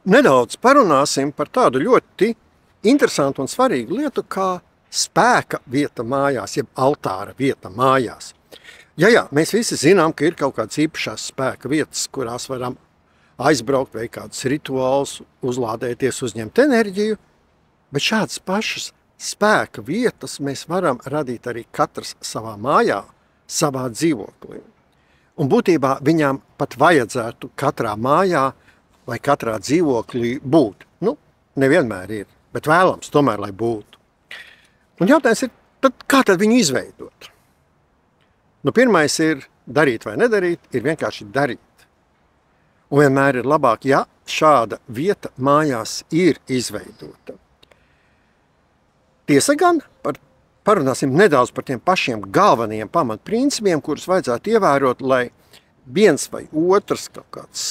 Nedaudz parunāsim par tādu ļoti interesantu un svarīgu lietu kā spēka vieta mājās, jeb altāra vieta mājās. Jā, mēs visi zinām, ka ir kaut kādas īpašās spēka vietas, kurās varam aizbraukt, veikt kādus rituālus, uzlādēties, uzņemt enerģiju, bet šādas pašas spēka vietas mēs varam radīt arī katrs savā mājā, savā dzīvoklī. Un būtībā viņām pat vajadzētu katrā mājā vai katrā dzīvoklī būt. Nevienmēr ir, bet vēlams tomēr, lai būtu. Un jautājums ir, kā tad viņu izveidot? Pirmais ir darīt vai nedarīt, ir vienkārši darīt. Un vienmēr ir labāk, ja šāda vieta mājās ir izveidota. Tiesa gan, parunāsim nedaudz par tiem pašiem galvenajiem pamatprincipiem, kurus vajadzētu ievērot, lai viens vai otrs kaut kāds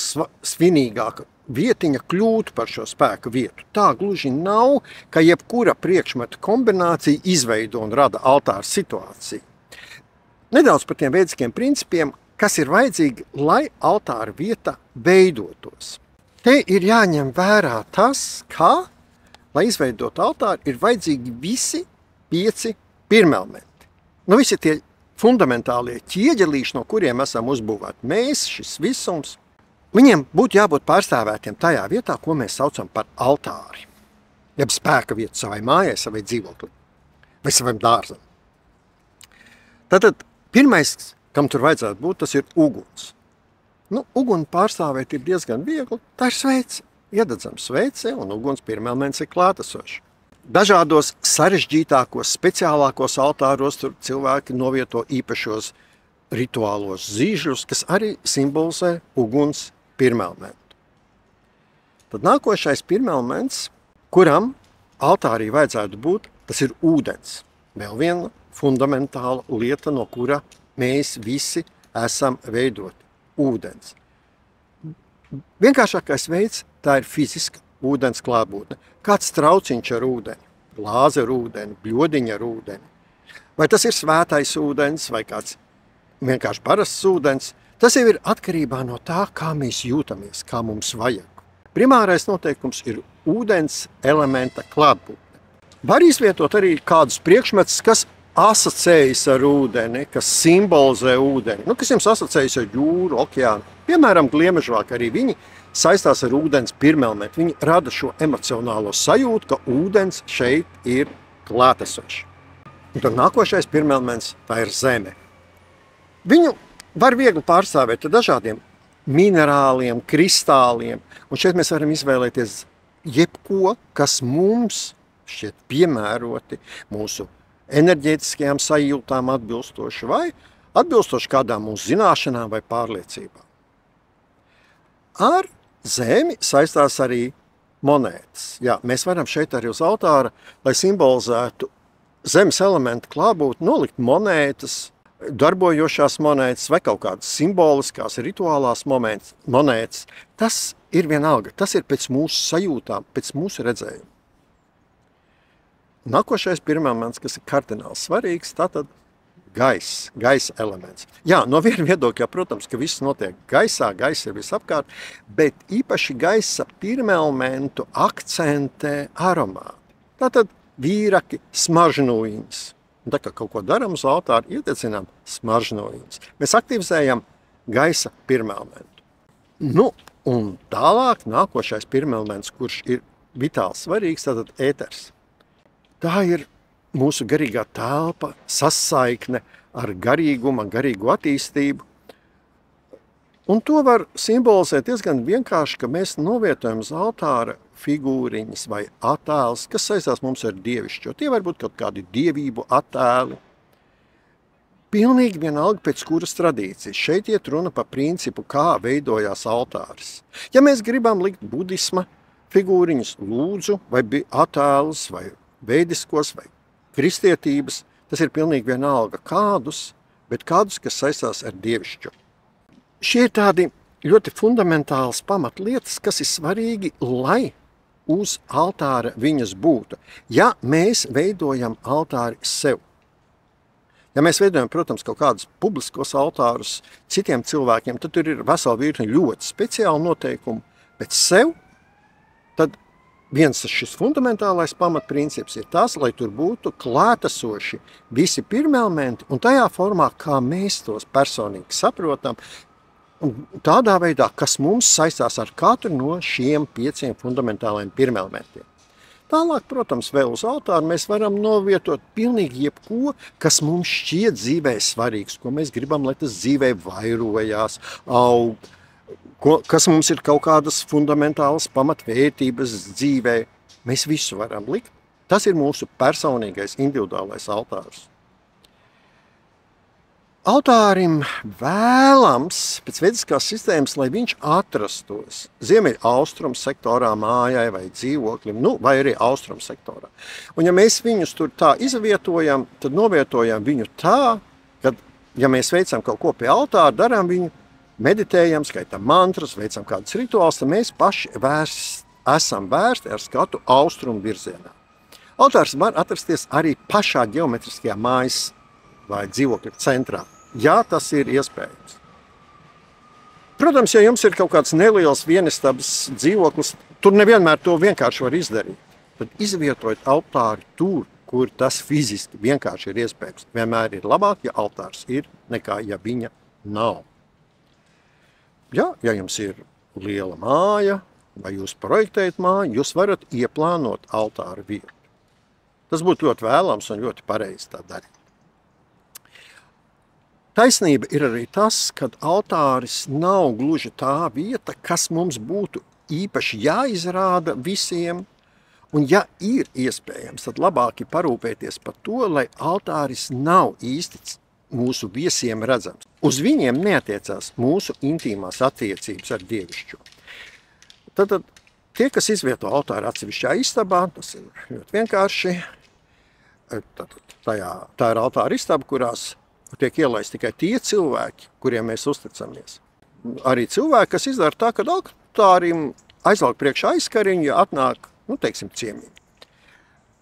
svinīgāka vietiņa kļūtu par šo spēku vietu. Tā gluži nav, ka jebkura priekšmeta kombinācija izveido un rada altāra situāciju. Nedaudz par tiem veidskiem principiem, kas ir vajadzīgi, lai altāra vieta veidotos. Te ir jāņem vērā tas, kā, lai izveidot altāru, ir vajadzīgi visi 5 pirmelementi. Visi tie fundamentālie ķieģelīši, no kuriem esam uzbūvēti mēs, šis visums, viņiem būtu jābūt pārstāvētiem tajā vietā, ko mēs saucam par altāri. Jeb spēka vietu savai mājai, savai dzīvoklim vai savam dārzam. Tātad pirmais, kam tur vajadzētu būt, tas ir uguns. Uguni pārstāvēt ir diezgan viegli, tā ir sveice. Iededzam sveice un uguns pirmelements ir klātesošs. Dažādos sarežģītākos, speciālākos altāros tur cilvēki novieto īpašos rituālos zīžļus, kas arī simbolizē uguns pirmelementu. Tad nākošais pirmelements, kuram altārī vajadzētu būt, tas ir ūdens. Vēl viena fundamentāla lieta, no kura mēs visi esam veidoti. Ūdens. Vienkāršākais veids, tā ir fiziska ūdens klātbūtne. Kāds trauciņš ar ūdeni, glāze ar ūdeni, bļodiņa ar ūdeni. Vai tas ir svētais ūdens vai kāds vienkārši parasts ūdens, tas jau ir atkarībā no tā, kā mēs jūtamies, kā mums vajag. Primārais noteikums ir ūdens elementa klātbūtne. Var izvietot arī kādus priekšmetus, kas asociējas ar ūdeni, kas simbolizē ūdeni, kas jums asociējas ar jūru, okeānu. Piemēram, gliemežvāki arī viņi saistās ar ūdens pirmelementu. Viņi rada šo emocionālo sajūtu, ka ūdens šeit ir klātesošs. Un tad nākošais pirmelements, tā ir zeme. Viņu var viegli pārstāvēt ar dažādiem minerāliem, kristāliem, un šeit mēs varam izvēlēties jebko, kas mums šķiet piemēroti mūsu enerģētiskajām sajūtām atbilstoši vai atbilstoši kādām mūsu zināšanām vai pārliecībām. Ar zemi saistās arī monētas. Jā, mēs varam šeit arī uz altāra, lai simbolizētu zemes elementu klātbūtni, nolikt monētas, darbojošās monētas vai kaut kādas simboliskās, rituālās monētas. Tas ir vienalga, tas ir pēc mūsu sajūtām, pēc mūsu redzējuma. Nākošais pirmelements, kas ir kardināli svarīgs, tātad gaisa elements. Jā, no viena viedokļa, protams, ka viss notiek gaisā, gaisa ir visapkārt, bet īpaši gaisa pirmelementu akcentē aromāti. Tātad vīraki, smaržnūjiņas. Un tā kā kaut ko daram uz altāra, iededzinām smaržnūjiņas. Mēs aktivizējam gaisa pirmelementu. Un tālāk nākošais pirmelements, kurš ir vitāli svarīgs, tātad ēters. Tā ir mūsu garīgā telpa, sasaikne ar garīgu attīstību. Un to var simbolizēt diezgan vienkārši, ka mēs novietojam uz altāra figūriņas vai attēlus, kas saistās mums ar dievišķo. Tie var būt kaut kādi dievību attēli. Pilnīgi vienalga pēc kuras tradīcijas. Šeit iet runa par principu, kā veidojās altāris. Ja mēs gribam likt budisma figūriņas, lūdzu, vai attēlus, vai veidiskos vai kristietības, tas ir pilnīgi vienalga kādus, bet kādus, kas saistās ar dievišķu. Šie ir tādi ļoti fundamentāls pamatlietas, kas ir svarīgi, lai uz altāra viņas būtu. Ja mēs veidojam altāri sev, ja mēs veidojam, protams, kaut kādus publiskos altārus citiem cilvēkiem, tad tur ir vesela virkne ļoti speciāli noteikumi, bet sev tad viens šis fundamentālais pamatprincips ir tas, lai tur būtu klātesoši visi pirmelementi un tajā formā, kā mēs tos personīgi saprotam, un tādā veidā, kas mums saistās ar katru no šiem 5 fundamentālajiem pirmelementiem. Tālāk, protams, vēl uz altāra mēs varam novietot pilnīgi jebko, kas mums šķiet dzīvē svarīgs, ko mēs gribam, lai tas dzīvē vairojās, aug, kas mums ir kaut kādas fundamentālas pamatvērtības dzīvē. Mēs visu varam likt. Tas ir mūsu personīgais, individuālais altārs. Altārim vēlams pēc vediskās sistēmas, lai viņš atrastos ziemeļaustrumu sektorā mājai vai dzīvoklim, vai arī austrumu sektorā. Un ja mēs viņus tur tā izvietojam, tad novietojam viņu tā, kad, ja mēs veicam kaut ko pie altāra, darām viņu, meditējam, skaitam mantras, veicam kādus rituālus, tad mēs paši esam vērsti ar skatu austrumu virzienā. Altārs var atrasties arī pašā ģeometriskajā mājas vai dzīvokļa centrā, ja tas ir iespējams. Protams, ja jums ir kaut kāds neliels vienistabas dzīvoklis, tur nevienmēr to vienkārši var izdarīt. Tad izvietojot altāri tur, kur tas fiziski vienkārši ir iespējams. Vienmēr ir labāk, ja altārs ir, nekā ja viņa nav. Ja jums ir liela māja, vai jūs projektējat māju, jūs varat ieplānot altāra vietu. Tas būtu ļoti vēlams un ļoti pareizi tā darīt. Taisnība ir arī tas, ka altāris nav gluži tā vieta, kas mums būtu īpaši jāizrāda visiem, un ja ir iespējams, tad labāk ir parūpēties par to, lai altāris nav īsti mūsu viesiem redzams. Uz viņiem neatiecās mūsu intīmās attiecības ar dievišķo. Tad tie, kas izvieto altāru atsevišķā istabā, tas ir ļoti vienkārši. Tā ir altāra istaba, kurās tiek ielaisti tikai tie cilvēki, kuriem mēs uzticamies. Arī cilvēki, kas izdara tā, ka altārim aizvelk priekšā aizkariņu, ja atnāk, teiksim, ciemiņi.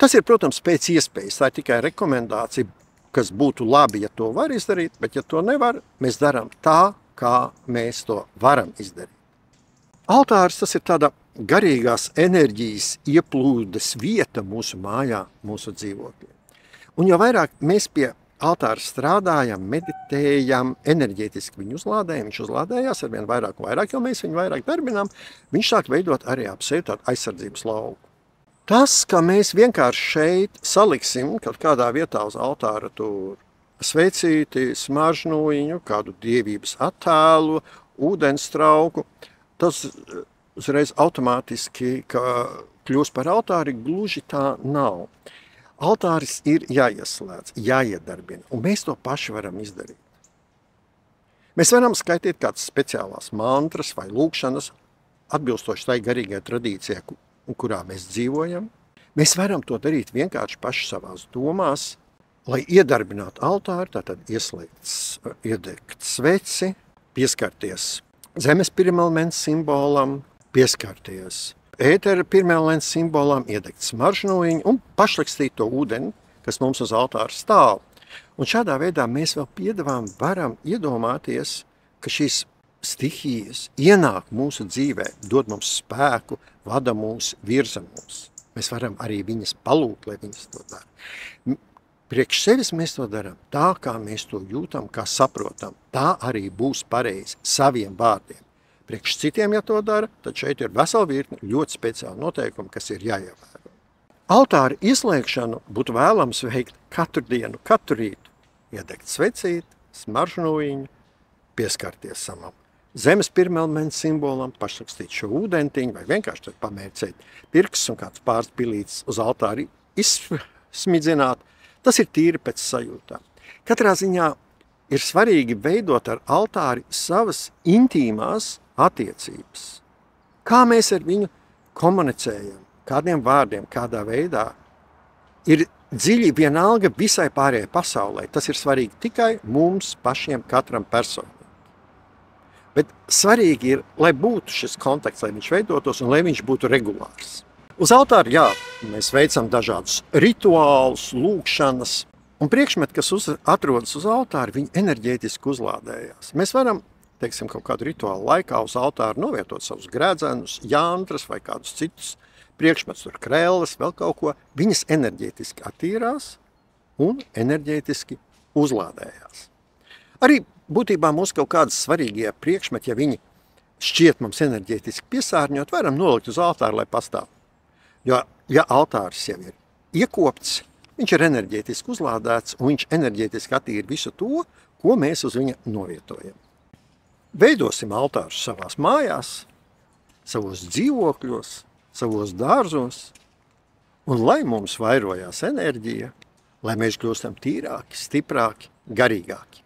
Tas ir, protams, pēc iespējas. Tā ir tikai rekomendācija, kas būtu labi, ja to var izdarīt, bet ja to nevar, mēs darām tā, kā mēs to varam izdarīt. Altārs, tas ir tāda garīgās enerģijas ieplūdes vieta mūsu mājā, mūsu dzīvokļiem. Un jo vairāk mēs pie altāra strādājam, meditējam, enerģētiski viņu uzlādējam, viņš uzlādējās ar vien vairāk un vairāk, jo mēs viņu vairāk darbinām, viņš sāk veidot arī ap sevi tādu aizsardzības lauku. Tas, ka mēs vienkārši šeit saliksim kaut kādā vietā uz altāra tur sveicīti, smaržņojiņu, kādu dievības attēlu, ūdens trauku, tas uzreiz automātiski kļūst par altāri, gluži tā nav. Altāris ir jāieslēdz, jāiedarbina, un mēs to paši varam izdarīt. Mēs varam skaitīt kādas speciālās mantras vai lūkšanas, atbilstoši tai garīgai tradīcijai, kurā mēs dzīvojam. Mēs varam to darīt vienkārši paši savās domās, lai iedarbinātu altāru, tātad iedegt sveci, pieskarties zemes pirmelementa simbolam, pieskarties ētera pirmelementa simbolam, iedegt smaržņojiņu un pašrakstīt to ūdeni, kas mums uz altāra stāv. Un šādā veidā mēs vēl piedevām varam iedomāties, ka šīs stihijas ienāk mūsu dzīvē, dod mums spēku, vada mūs, virza mūs. Mēs varam arī viņas palūgt, lai viņas to dara. Priekš sevis mēs to darām tā, kā mēs to jūtam, kā saprotam. Tā arī būs pareizi saviem vārdiem. Priekš citiem, ja to dara, tad šeit ir vesela virkne ļoti speciāli noteikumi, kas ir jāievēro. Altāra ieslēgšanu būtu vēlams veikt katru dienu, katru rītu. Iedegt svecīt, smaržņojiņu, pieskarties samam zemes pirmelementa simbolam, pašrakstīt šo ūdentiņu vai vienkārši pamērcēt pirksts un kāds pāris pilītes uz altāri izsmidzināt. Tas ir tīri pēc sajūtām. Katrā ziņā ir svarīgi veidot ar altāri savas intīmās attiecības. Kā mēs ar viņu komunicējam, kādiem vārdiem, kādā veidā, ir dziļi vienalga visai pārējai pasaulē. Tas ir svarīgi tikai mums pašiem, katram personīgi. Bet svarīgi ir, lai būtu šis kontakts, lai viņš veidotos un lai viņš būtu regulārs. Uz altāra, jā, mēs veicam dažādus rituālus, lūkšanas, un priekšmeti, kas atrodas uz altāra, viņi enerģētiski uzlādējās. Mēs varam, teiksim, kaut kādu rituālu laikā uz altāra novietot savus grēdzenus, jantras vai kādus citus priekšmets, tur krēles, vēl kaut ko, viņas enerģētiski attīrās un enerģētiski uzlādējās. Arī būtībā mūsu kaut kādas svarīgie priekšmeti, ja viņi šķiet mums enerģētiski piesārņot, varam nolikt uz altāru, lai pastāv. Jo, ja altārs jau ir iekopts, viņš ir enerģētiski uzlādēts un viņš enerģētiski attīra visu to, ko mēs uz viņa novietojam. Veidosim altārus savās mājās, savos dzīvokļos, savos dārzos, un lai mums vairojās enerģija, lai mēs kļūstam tīrāki, stiprāki, garīgāki.